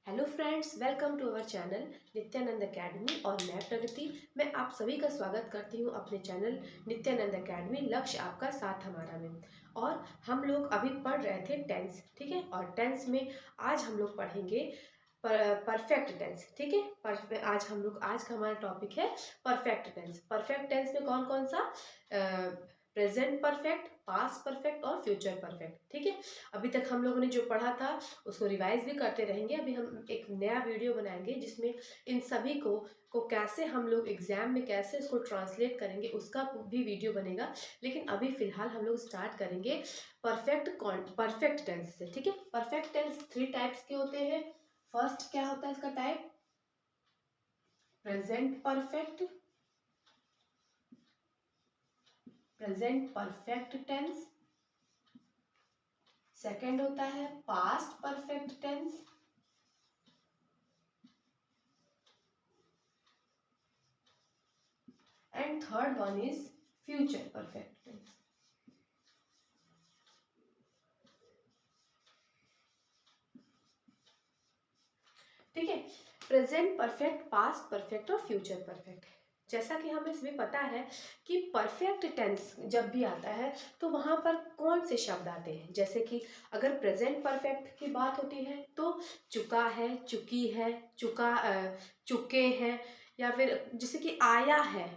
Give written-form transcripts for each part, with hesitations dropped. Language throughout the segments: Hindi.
Hello friends, welcome to our channel Nityanand academy और मैं प्रगति। मैं आप सभी का स्वागत करती हूँ अपने चैनल नित्यानंद एकेडमी लक्ष्य आपका साथ हमारा में। और हम लोग अभी पढ़ रहे थे टेंस, ठीक है। और टेंस में आज हम लोग पढ़ेंगे परफेक्ट टेंस, ठीक है। आज का हमारा टॉपिक है परफेक्ट टेंस। परफेक्ट टेंस में कौन कौन सा? प्रेजेंट परफेक्ट, पास्ट परफेक्ट और फ्यूचर परफेक्ट, ठीक है। अभी तक हम लोगों ने जो पढ़ा था उसको रिवाइज भी करते रहेंगे। अभी हम एक नया वीडियो बनाएंगे जिसमें इन सभी को कैसे हम लोग एग्जाम में कैसे इसको ट्रांसलेट करेंगे उसका भी वीडियो बनेगा। लेकिन अभी फिलहाल हम लोग स्टार्ट करेंगे परफेक्ट टेंस से, ठीक है। परफेक्ट टेंस 3 टाइप्स के होते हैं। फर्स्ट क्या होता है इसका type? Present perfect, present perfect tense. Second होता है past perfect tense. And third one is future perfect tense. ठीक है। प्रेजेंट परफेक्ट, पास्ट परफेक्ट और फ्यूचर परफेक्ट। जैसा कि हमें इसमें पता है कि परफेक्ट टेंस जब भी आता है तो वहां पर कौन से शब्द आते हैं। जैसे कि अगर प्रेजेंट परफेक्ट की बात होती है तो चुका है, चुकी है, चुके हैं, या फिर जैसे कि आया है।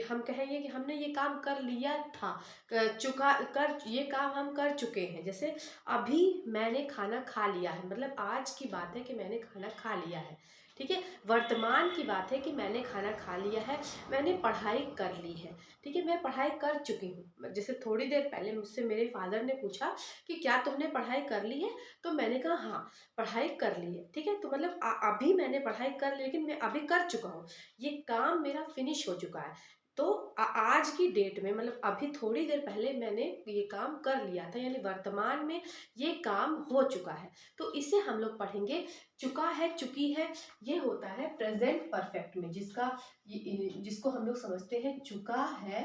हम कहेंगे कि हमने ये काम कर लिया था, ये काम हम कर चुके हैं। जैसे अभी मैंने खाना खा लिया है, मतलब आज की बात है कि मैंने खाना खा लिया है, ठीक है। वर्तमान की बात है कि मैंने खाना खा लिया है, मैंने पढ़ाई कर ली है, ठीक है। मैं पढ़ाई कर चुकी हूँ। जैसे थोड़ी देर पहले मुझसे मेरे फादर ने पूछा कि क्या तुमने पढ़ाई कर ली है, तो मैंने कहा हाँ, पढ़ाई कर ली है, ठीक है। तो मतलब अभी मैंने पढ़ाई कर ली, लेकिन मैं अभी कर चुका हूँ, ये काम मेरा फिनिश हो चुका है। तो आज की डेट में, मतलब अभी थोड़ी देर पहले मैंने ये काम कर लिया था, यानी वर्तमान में ये काम हो चुका है। तो इसे हम लोग पढ़ेंगे चुका है, चुकी है। ये होता है प्रेजेंट परफेक्ट में, जिसको हम लोग समझते हैं चुका है,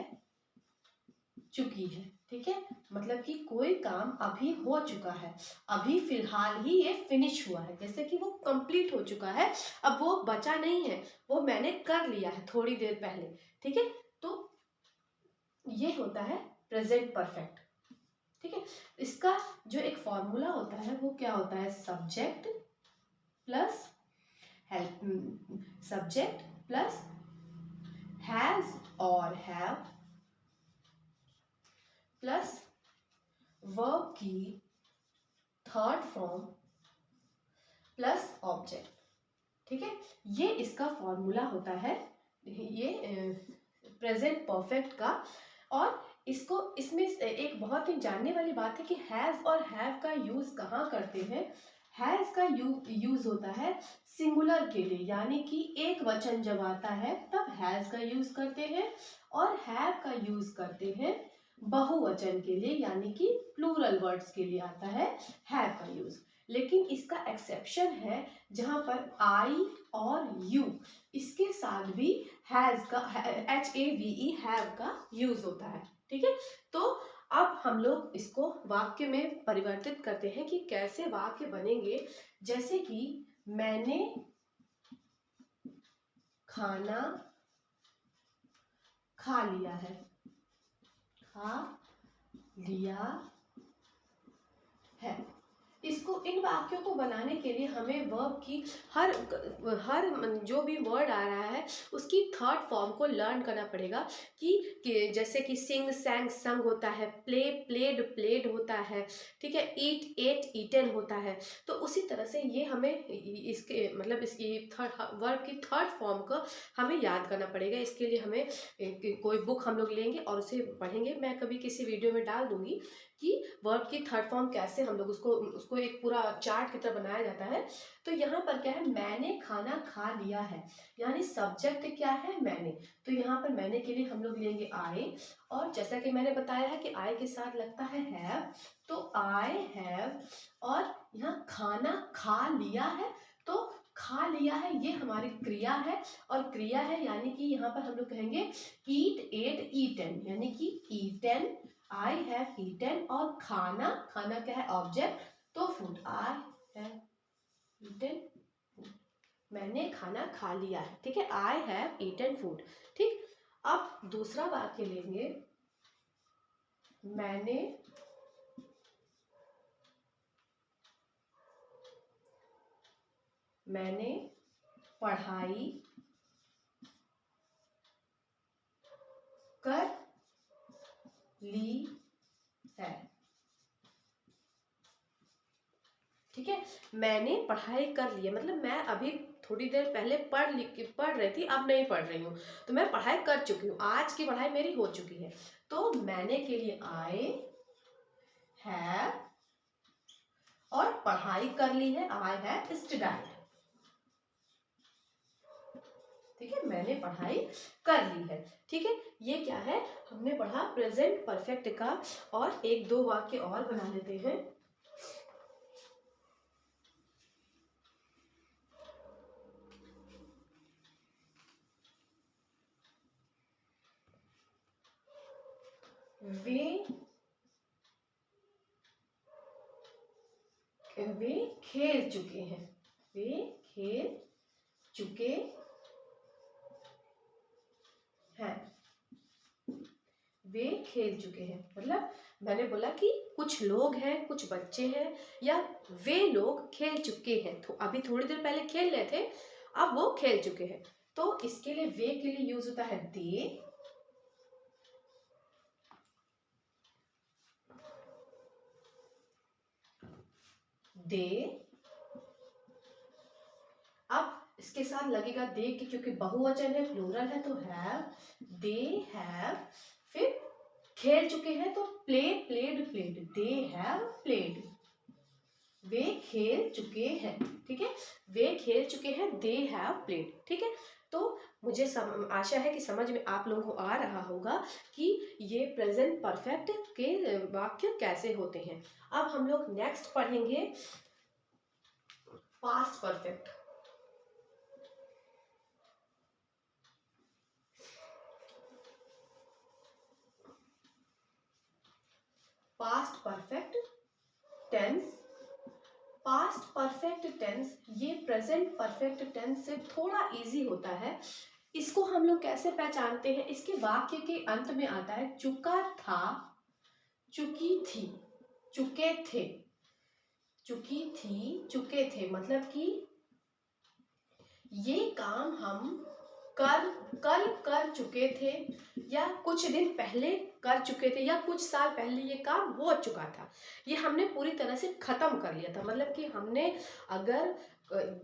चुकी है, ठीक है। मतलब कि कोई काम अभी हो चुका है, अभी फिलहाल ही ये फिनिश हुआ है, जैसे कि वो कंप्लीट हो चुका है, अब वो बचा नहीं है, वो मैंने कर लिया है थोड़ी देर पहले, ठीक है। तो ये होता है प्रेजेंट परफेक्ट, ठीक है। इसका जो एक फॉर्मूला होता है वो क्या होता है? Subject plus help, subject plus has और हैव प्लस वर्ब की थर्ड फॉर्म प्लस ऑब्जेक्ट, ठीक है। ये इसका फॉर्मूला होता है, ये प्रेजेंट परफेक्ट का। और इसमें एक बहुत ही जानने वाली बात है कि हैज और हैव का यूज कहाँ करते हैं। हैज का यूज होता है सिंगुलर के लिए, यानी कि एक वचन जब आता है तब हैज का यूज करते हैं, और हैव का यूज करते हैं बहुवचन के लिए, यानी कि प्लूरल वर्ड्स के लिए आता है हैव का यूज। लेकिन इसका एक्सेप्शन है जहां पर आई और यू, इसके साथ भी हैज का, HAVE हैव का यूज होता है, ठीक है। तो अब हम लोग इसको वाक्य में परिवर्तित करते हैं कि कैसे वाक्य बनेंगे। जैसे कि मैंने खाना खा लिया है, खा लिया है। इसको, इन वाक्यों को बनाने के लिए हमें वर्ब की हर हर जो भी वर्ड आ रहा है उसकी थर्ड फॉर्म को लर्न करना पड़ेगा। कि जैसे कि सिंग, सैंग, संग होता है, प्ले, प्लेड, प्लेड होता है, ठीक है। ईट, एट, ईटन होता है। तो उसी तरह से ये हमें इसके मतलब इसकी थर्ड वर्ब की थर्ड फॉर्म को हमें याद करना पड़ेगा। इसके लिए हमें कोई बुक हम लोग लेंगे और उसे पढ़ेंगे। मैं कभी किसी वीडियो में डाल दूंगी कि वर्ब की थर्ड फॉर्म कैसे हम लोग उसको उसको एक पूरा चार्ट की तरह बनाया जाता है। तो यहाँ पर क्या है? मैंने खाना खा लिया है, यानी सब्जेक्ट क्या है? मैंने। तो यहाँ पर मैंने के लिए हम लोग लेंगे आई, और जैसा कि मैंने बताया है कि आई के साथ लगता है हैव, तो आई हैव। और यहाँ खाना खा लिया है, तो खा लिया है ये हमारी क्रिया है, और क्रिया है यानी कि यहाँ पर हम लोग कहेंगे ईट, एट, ईटन, यानी कि ईटन, आई हैव ईटन। और खाना, खाना क्या है? ऑब्जेक्ट, तो फूड, आई हैव ईटन। मैंने खाना खा लिया है, ठीक है, आई हैव ईटन फूड। ठीक, अब दूसरा वाक्य लेंगे, मैंने पढ़ाई कर ली है। ठीक है, मैंने पढ़ाई कर ली है मतलब मैं अभी थोड़ी देर पहले पढ़ रही थी, अब नहीं पढ़ रही हूँ, तो मैं पढ़ाई कर चुकी हूँ, आज की पढ़ाई मेरी हो चुकी है। तो मैंने के लिए आई हैव और पढ़ाई कर ली है, आई हैव स्टडीड। ठीक है, मैंने पढ़ाई कर ली है। ठीक है, ये क्या है, हमने पढ़ा प्रेजेंट परफेक्ट का। और एक दो वाक्य और बना लेते हैं। वे खेल चुके हैं, वे खेल चुके हैं, वे खेल चुके हैं मतलब मैंने बोला कि कुछ लोग हैं, कुछ बच्चे हैं, या वे लोग खेल चुके हैं। तो अभी थोड़ी देर पहले खेल रहे थे, अब वो खेल चुके हैं। तो इसके लिए वे के लिए यूज होता है दे। अब इसके साथ लगेगा दे की, क्योंकि बहुवचन है, प्लूरल है, तो हैव, दे हैव। फिर खेल चुके हैं तो play, played, played, they have played, वे खेल चुके हैं। ठीक है, वे खेल चुके हैं, दे हैव प्लेड। ठीक है, तो मुझे आशा है कि समझ में आप लोगों को आ रहा होगा कि ये प्रेजेंट परफेक्ट के वाक्य कैसे होते हैं। अब हम लोग नेक्स्ट पढ़ेंगे past perfect. Past perfect tense, past perfect tense ये प्रेजेंट परफेक्ट टेंस से थोड़ा इजी होता है। इसको हम लोग कैसे पहचानते हैं, इसके वाक्य के अंत में आता है चुका था, चुकी थी, चुके थे, चुकी थी, चुके थे, मतलब कि ये काम हम कल कर चुके थे, या कुछ दिन पहले कर चुके थे, या कुछ साल पहले ये काम हो चुका था, ये हमने पूरी तरह से खत्म कर लिया था। मतलब कि हमने अगर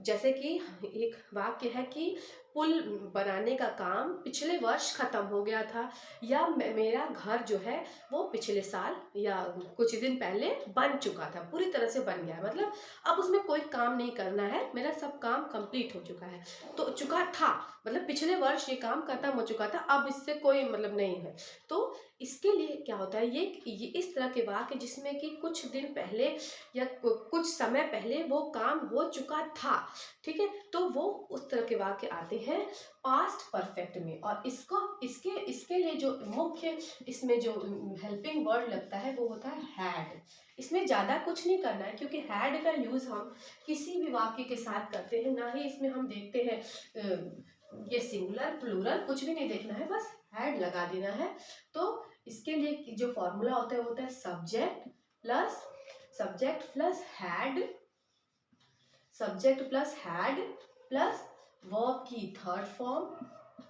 जैसे कि एक वाक्य है कि पुल बनाने का काम पिछले वर्ष खत्म हो गया था, या मेरा घर जो है वो पिछले साल या कुछ दिन पहले बन चुका था, पूरी तरह से बन गया है, मतलब अब उसमें कोई काम नहीं करना है, मेरा सब काम कंप्लीट हो चुका है। तो चुका था मतलब पिछले वर्ष ये काम खत्म हो चुका था, अब इससे कोई मतलब नहीं है। तो इसके लिए क्या होता है, ये इस तरह के वाक्य जिसमें कि कुछ दिन पहले या कुछ समय पहले वो काम हो चुका था। ठीक है, तो वो उस तरह के वाक्य आते हैं पास्ट परफेक्ट में। और इसको इसके इसके लिए जो मुख्य इसमें जो हेल्पिंग वर्ड लगता है वो होता है हैड। इसमें ज्यादा कुछ नहीं करना है, क्योंकि हैड का यूज हम किसी भी वाक्य के साथ करते हैं, ना ही इसमें हम देखते हैं ये सिंगुलर प्लूरल कुछ भी नहीं देखना है, बस हैड लगा देना है। तो इसके लिए जो फॉर्मूला होता है वो होता है subject plus had, subject plus had plus verb की थर्ड फॉर्म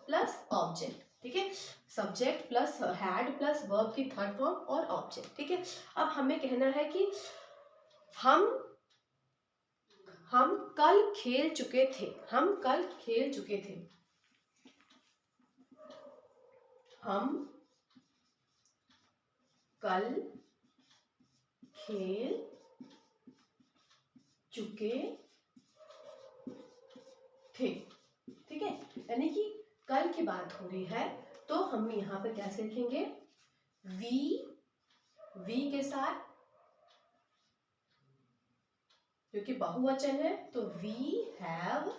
प्लस ऑब्जेक्ट। ठीक है, subject plus had plus verb की थर्ड फॉर्म और ऑब्जेक्ट। ठीक है, अब हमें कहना है कि हम कल खेल चुके थे, हम कल खेल चुके थे, हम कल खेल चुके थे। ठीक है, यानी कि कल की बात हो रही है, तो हम यहाँ पे कैसे लिखेंगे, वी के साथ, क्योंकि बहुवचन है तो वी हैव,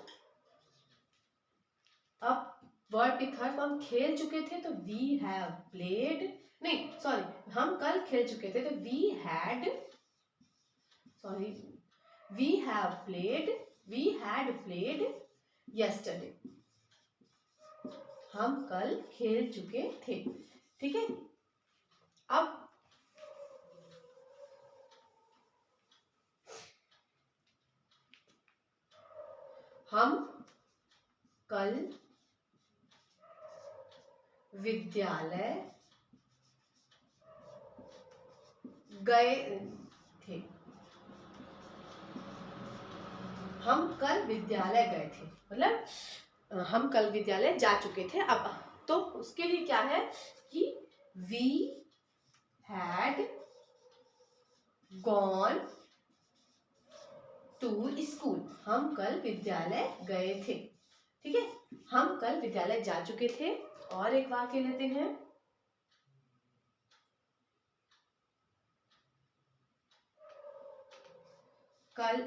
अब वर्ड की थर्ड फॉर्म खेल चुके थे तो वी हैव प्लेड, नहीं सॉरी, हम कल खेल चुके थे तो we had, sorry, we have played, we had played, yesterday, हम कल खेल चुके थे। ठीक है, अब हम कल विद्यालय गए थे। हम कल विद्यालय गए थे मतलब हम कल विद्यालय जा चुके थे। अब तो उसके लिए क्या है कि we had gone to school, हम कल विद्यालय गए थे। ठीक है, हम कल विद्यालय जा चुके थे। और एक वाक्य लेते हैं, कल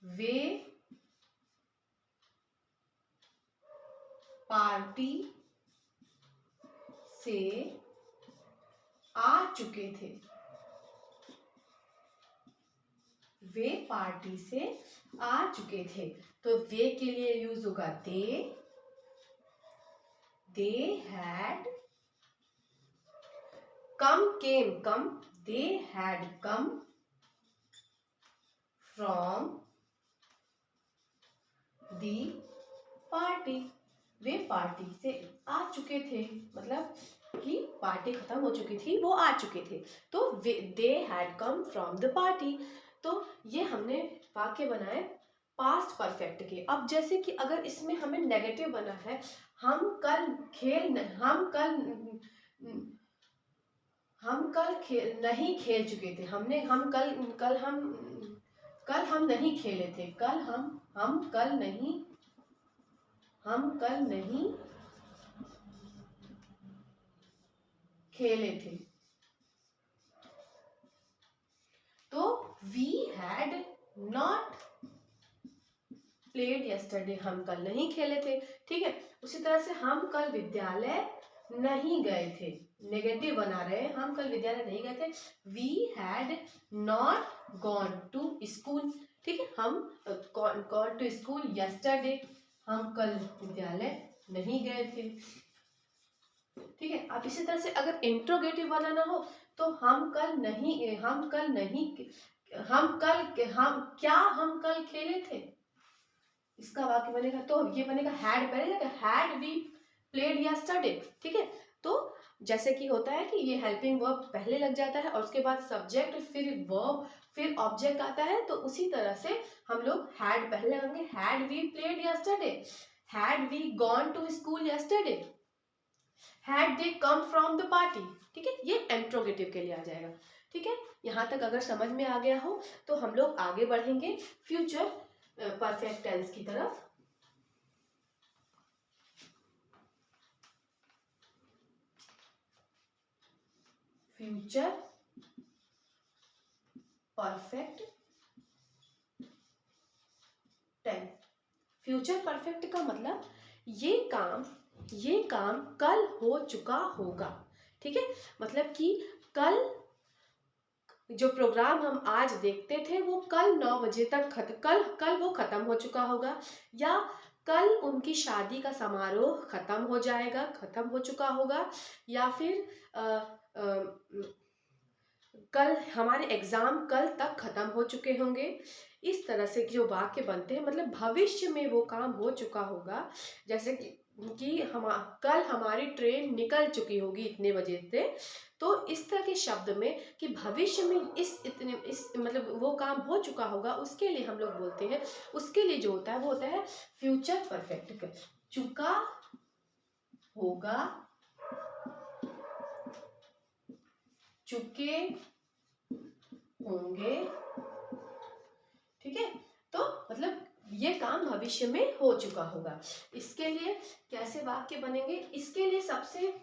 वे पार्टी से आ चुके थे। वे पार्टी से आ चुके थे, तो वे के लिए यूज होगा they had come, they had come from the party, way party से आ चुके थे, मतलब कि पार्टी खत्म हो चुकी थी, वो आ चुके थे, तो they had come from the party. तो ये हमने वाक्य बनाए पास्ट परफेक्ट के। अब जैसे कि अगर इसमें हमें नेगेटिव बना है, हम कल नहीं खेल चुके थे, हम नहीं खेले थे, हम कल नहीं खेले थे, तो we had not played yesterday, हम कल नहीं खेले थे। ठीक है, उसी तरह से हम कल विद्यालय नहीं गए थे, नेगेटिव बना रहे हैं, हम कल विद्यालय नहीं गए थे, we had not gone to school। ठीक है, हम gone to school yesterday, हम कल विद्यालय नहीं गए थे। ठीक है, अब इसी तरह से अगर इंट्रोगेटिव बनाना हो तो हम कल खेले थे, इसका वाक्य बनेगा, तो ये बनेगा हैड, पहले हैड वी प्लेड यस्टरडे। ठीक है, तो जैसे कि होता है कि ये हेल्पिंग वर्ब पहले लग जाता है और उसके बाद सब्जेक्ट, फिर वर्ब, फिर ऑब्जेक्ट आता है, तो उसी तरह से हम लोग हैड पहले लगाएंगे, had we played yesterday, had we gone to school yesterday, had they come from the party। ठीक है, ये इंट्रोगेटिव के लिए आ जाएगा। ठीक है, यहाँ तक अगर समझ में आ गया हो तो हम लोग आगे बढ़ेंगे फ्यूचर परफेक्ट टेंस की तरफ। Future perfect tense, future perfect का मतलब ये काम कल हो चुका होगा। ठीक है, मतलब कि कल जो प्रोग्राम हम आज देखते थे वो कल 9 बजे तक कल वो खत्म हो चुका होगा, या कल उनकी शादी का समारोह खत्म हो चुका होगा, या फिर कल हमारे एग्जाम कल तक खत्म हो चुके होंगे। इस तरह से जो वाक्य बनते हैं, मतलब भविष्य में वो काम हो चुका होगा, जैसे कि कल हमारी ट्रेन निकल चुकी होगी इतने बजे से, तो इस तरह के शब्द में कि भविष्य में मतलब वो काम हो चुका होगा, उसके लिए हम लोग बोलते हैं, उसके लिए जो होता है वो होता है फ्यूचर परफेक्ट, चुका होगा, चुके होंगे। ठीक है, तो मतलब ये काम भविष्य में हो चुका होगा। इसके लिए कैसे वाक्य बनेंगे, इसके लिए सबसे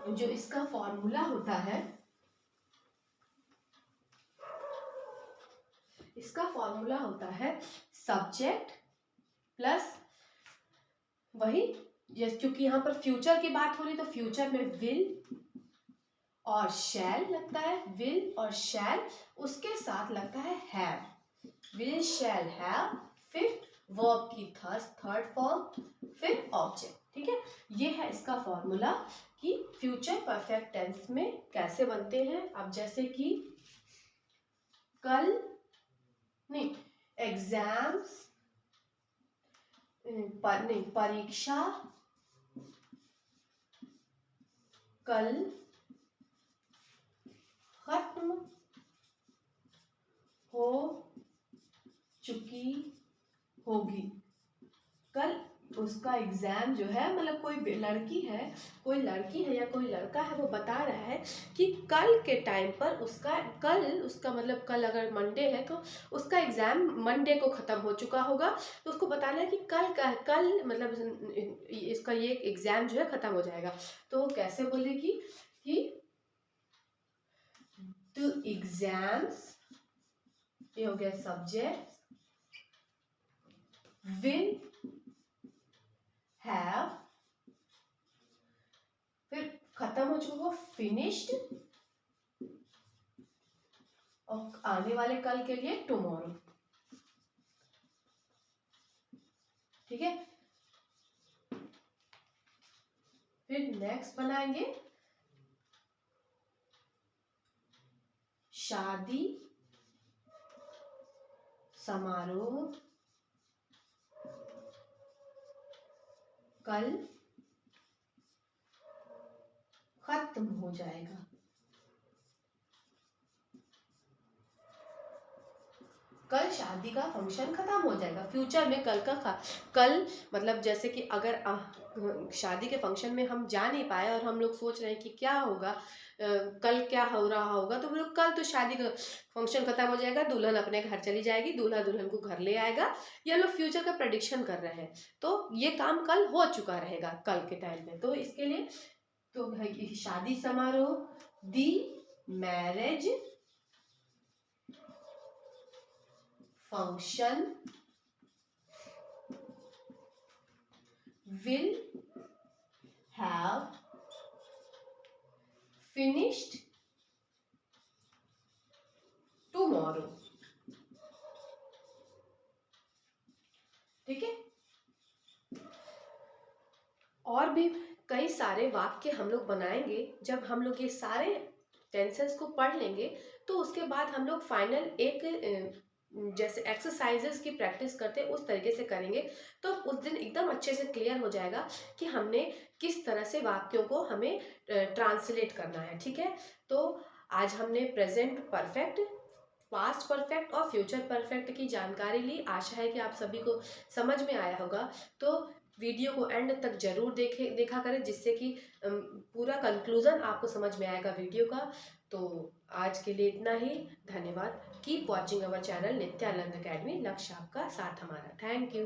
जो इसका फॉर्मूला होता है, इसका फॉर्मूला होता है सब्जेक्ट प्लस वही, क्योंकि यहाँ पर फ्यूचर की बात हो रही तो फ्यूचर में विल और शैल लगता है, विल और शैल, उसके साथ लगता है हैव। विल शैल हैव, फिर वर्ब की थर्ड फॉर्म, फिर ऑब्जेक्ट। ठीक है, ये है इसका फॉर्मूला कि फ्यूचर परफेक्ट टेंस में कैसे बनते हैं। अब जैसे कि कल नहीं, एग्जाम्स नहीं, परीक्षा कल खत्म हो चुकी होगी। कल उसका एग्जाम जो है, मतलब कोई लड़की है, कोई लड़की है या कोई लड़का है, वो बता रहा है कि कल के टाइम पर उसका मतलब कल अगर मंडे है तो उसका एग्जाम मंडे को खत्म हो चुका होगा। तो उसको बताना है कि कल मतलब इसका ये एग्जाम जो है खत्म हो जाएगा। तो वो कैसे बोलेगी कि द एग्जाम्स, ये हो गया सब्जेक्ट, विल हैव, फिर खत्म हो चुका फिनिश्ड, और आने वाले कल के लिए टुमारो। ठीक है, फिर नेक्स्ट बनाएंगे शादी समारोह कल खत्म हो जाएगा। कल शादी का फंक्शन खत्म हो जाएगा। फ्यूचर में कल मतलब जैसे कि अगर शादी के फंक्शन में हम जा नहीं पाए और हम लोग सोच रहे हैं कि क्या होगा, कल क्या हो रहा होगा, तो बोलो कल तो शादी का फंक्शन खत्म हो जाएगा, दुल्हन अपने घर चली जाएगी, दूल्हा दुल्हन को घर ले आएगा। ये लोग फ्यूचर का प्रेडिक्शन कर रहे हैं, तो ये काम कल हो चुका रहेगा कल के टाइम में। तो इसके लिए तो शादी समारोह, the marriage function will have finished tomorrow। ठीक है, और भी कई सारे वाक्य हम लोग बनाएंगे। जब हम लोग ये सारे टेंसेस को पढ़ लेंगे तो उसके बाद हम लोग फाइनल एक जैसे एक्सरसाइजेस की प्रैक्टिस करते हैं उस तरीके से करेंगे। तो उस दिन एकदम अच्छे से क्लियर हो जाएगा कि हमने किस तरह से वाक्यों को हमें ट्रांसलेट करना है। ठीक है, तो आज हमने प्रेजेंट परफेक्ट, पास्ट परफेक्ट और फ्यूचर परफेक्ट की जानकारी ली। आशा है कि आप सभी को समझ में आया होगा। तो वीडियो को एंड तक जरूर देखा करें, जिससे कि पूरा कंक्लूजन आपको समझ में आएगा वीडियो का। तो आज के लिए इतना ही। धन्यवाद। Keep watching our channel Nityanand academy. लक्ष्य आपका, साथ हमारा। Thank you.